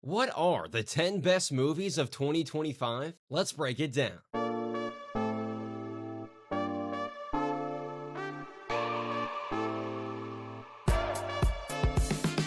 What are the 10 best movies of 2025? Let's break it down.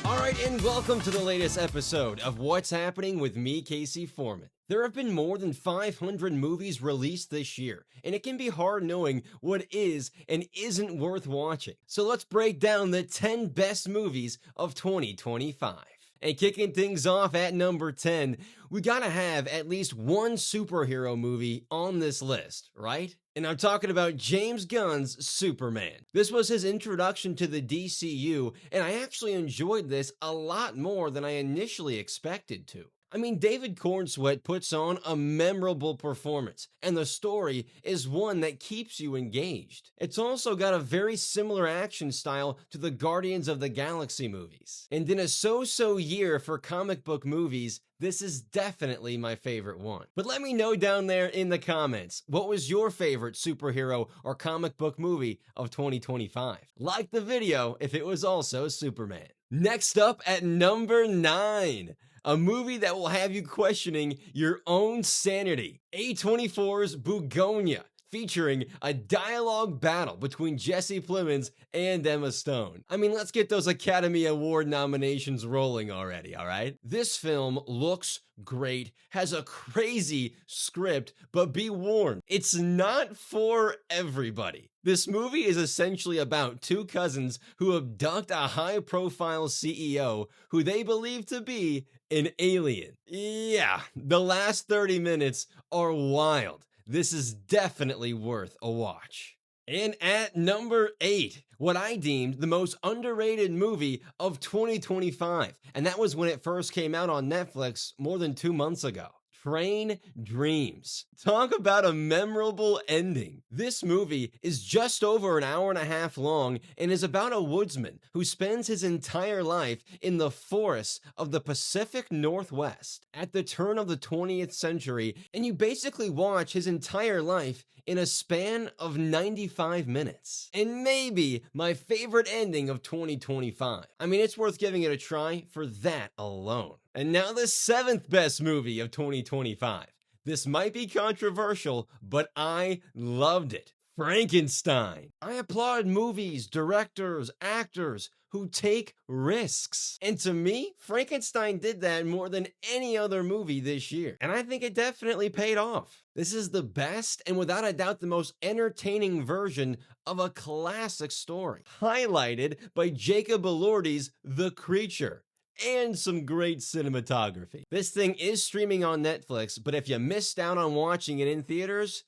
Alright, and welcome to the latest episode of What's Happening with me, Casey Foreman. There have been more than 500 movies released this year, and it can be hard knowing what is and isn't worth watching. So let's break down the 10 best movies of 2025. And kicking things off at number 10, we gotta have at least one superhero movie on this list, right? And I'm talking about James Gunn's Superman. This was his introduction to the DCU, and I actually enjoyed this a lot more than I initially expected to. I mean, David Cornsweet puts on a memorable performance, and the story is one that keeps you engaged. It's also got a very similar action style to the Guardians of the Galaxy movies. And in a so-so year for comic book movies, this is definitely my favorite one. But let me know down there in the comments, what was your favorite superhero or comic book movie of 2025? Like the video if it was also Superman. Next up at number 9. A movie that will have you questioning your own sanity. A24's Bugonia, featuring a dialogue battle between Jesse Plemons and Emma Stone. I mean, let's get those Academy Award nominations rolling already, alright? This film looks great, has a crazy script, but be warned, it's not for everybody. This movie is essentially about two cousins who abduct a high-profile CEO who they believe to be an alien. Yeah, the last 30 minutes are wild. This is definitely worth a watch. And at number 8, what I deemed the most underrated movie of 2025, and that was when it first came out on Netflix more than 2 months ago. Train Dreams. Talk about a memorable ending. This movie is just over an hour and a half long and is about a woodsman who spends his entire life in the forests of the Pacific Northwest at the turn of the 20th century, and you basically watch his entire life in a span of 95 minutes. And maybe my favorite ending of 2025. I mean, it's worth giving it a try for that alone. And now the 7th best movie of 2025. This might be controversial, but I loved it. Frankenstein. I applaud movies, directors, actors who take risks. And to me, Frankenstein did that more than any other movie this year. And I think it definitely paid off. This is the best and without a doubt the most entertaining version of a classic story, highlighted by Jacob Elordi's The Creature. And some great cinematography. This thing is streaming on Netflix, but if you missed out on watching it in theaters,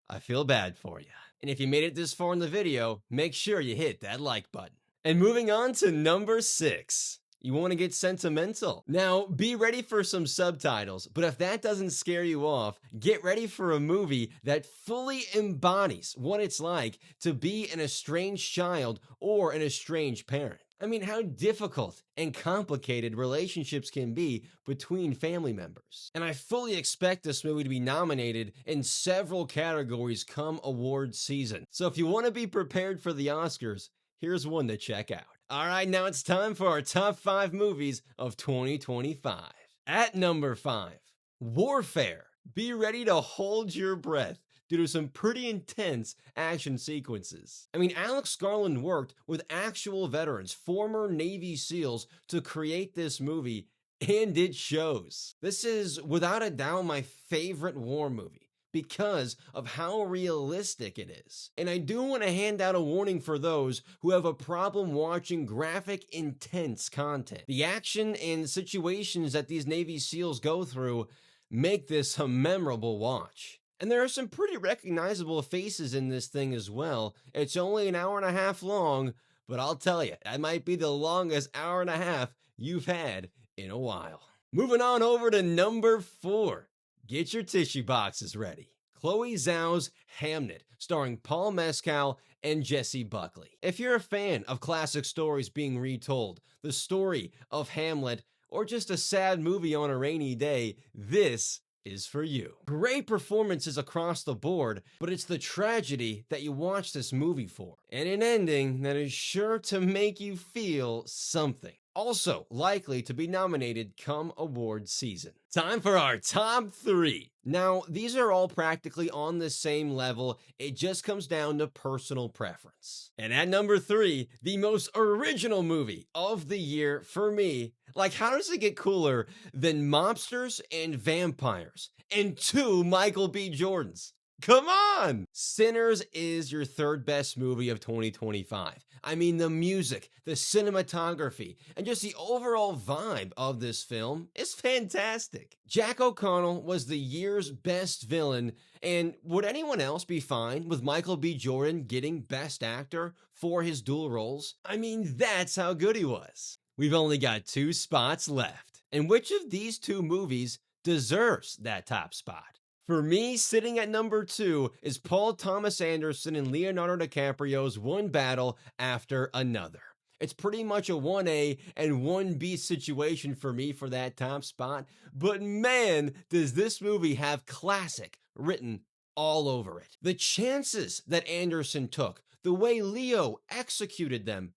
I feel bad for you. And if you made it this far in the video, make sure you hit that like button. And moving on to number 6. You want to get sentimental? Now, be ready for some subtitles, but if that doesn't scare you off, get ready for a movie that fully embodies what it's like to be an estranged child or an estranged parent. I mean, how difficult and complicated relationships can be between family members. And I fully expect this movie to be nominated in several categories come awards season. So if you want to be prepared for the Oscars, here's one to check out. All right, now it's time for our top 5 movies of 2025. At number 5, Warfare. Be ready to hold your breath due to some pretty intense action sequences. I mean, Alex Garland worked with actual veterans, former Navy SEALs, to create this movie, and it shows. This is, without a doubt, my favorite war movie because of how realistic it is. And I do want to hand out a warning for those who have a problem watching graphic, intense content. The action and situations that these Navy SEALs go through make this a memorable watch. And there are some pretty recognizable faces in this thing as well. It's only an hour and a half long, but I'll tell you, that might be the longest hour and a half you've had in a while. Moving on over to number 4. Get your tissue boxes ready. Chloe Zhao's Hamnet, starring Paul Mescal and Jessie Buckley. If you're a fan of classic stories being retold, the story of Hamlet, or just a sad movie on a rainy day, this is for you. Great performances across the board, but it's the tragedy that you watch this movie for, and an ending that is sure to make you feel something. also likely to be nominated come awards season. Time for our top 3. Now, these are all practically on the same level, it just comes down to personal preference. And at number 3, the most original movie of the year for me. Like, how does it get cooler than mobsters and vampires and 2 Michael B. Jordans? Come on! Sinners is your third best movie of 2025. I mean, the music, the cinematography, and just the overall vibe of this film is fantastic. Jack O'Connell was the year's best villain, and would anyone else be fine with Michael B. Jordan getting Best Actor for his dual roles? I mean, that's how good he was. We've only got 2 spots left, and which of these 2 movies deserves that top spot? For me, sitting at number 2 is Paul Thomas Anderson and Leonardo DiCaprio's One Battle After Another. It's pretty much a 1A and 1B situation for me for that top spot, but man, does this movie have classic written all over it. The chances that Anderson took, the way Leo executed them,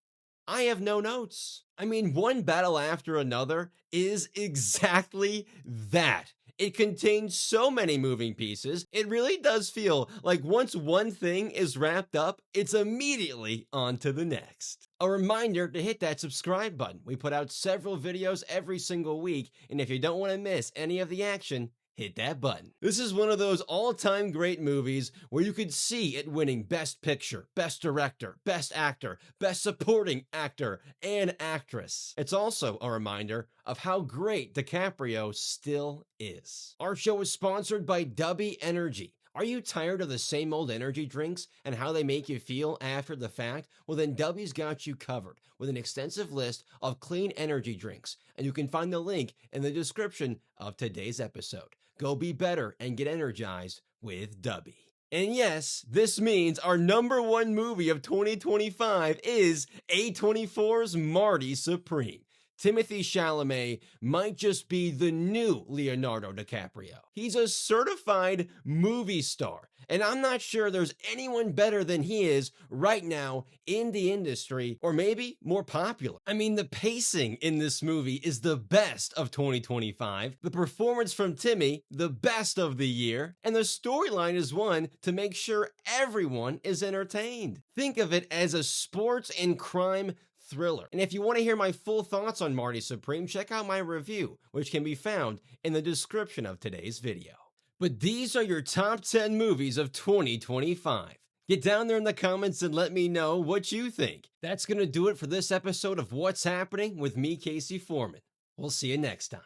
I have no notes. I mean, One Battle After Another is exactly that. It contains so many moving pieces, it really does feel like once one thing is wrapped up, it's immediately on to the next. A reminder to hit that subscribe button. We put out several videos every single week, and if you don't want to miss any of the action, hit that button. This is one of those all-time great movies where you could see it winning Best Picture, Best Director, Best Actor, Best Supporting Actor, and Actress. It's also a reminder of how great DiCaprio still is. Our show is sponsored by Dubby Energy. Are you tired of the same old energy drinks and how they make you feel after the fact? Well, then Dubby's got you covered with an extensive list of clean energy drinks, and you can find the link in the description of today's episode. Go be better and get energized with Dubby. And yes, this means our number 1 movie of 2025 is A24's Marty Supreme. Timothée Chalamet might just be the new Leonardo DiCaprio. He's a certified movie star, and I'm not sure there's anyone better than he is right now in the industry, or maybe more popular. I mean, the pacing in this movie is the best of 2025, the performance from Timmy, the best of the year, and the storyline is one to make sure everyone is entertained. Think of it as a sports and crime thriller. And if you want to hear my full thoughts on Marty Supreme, check out my review, which can be found in the description of today's video. But these are your top 10 movies of 2025. Get down there in the comments and let me know what you think. That's going to do it for this episode of What's Happening with me, Casey Foreman. We'll see you next time.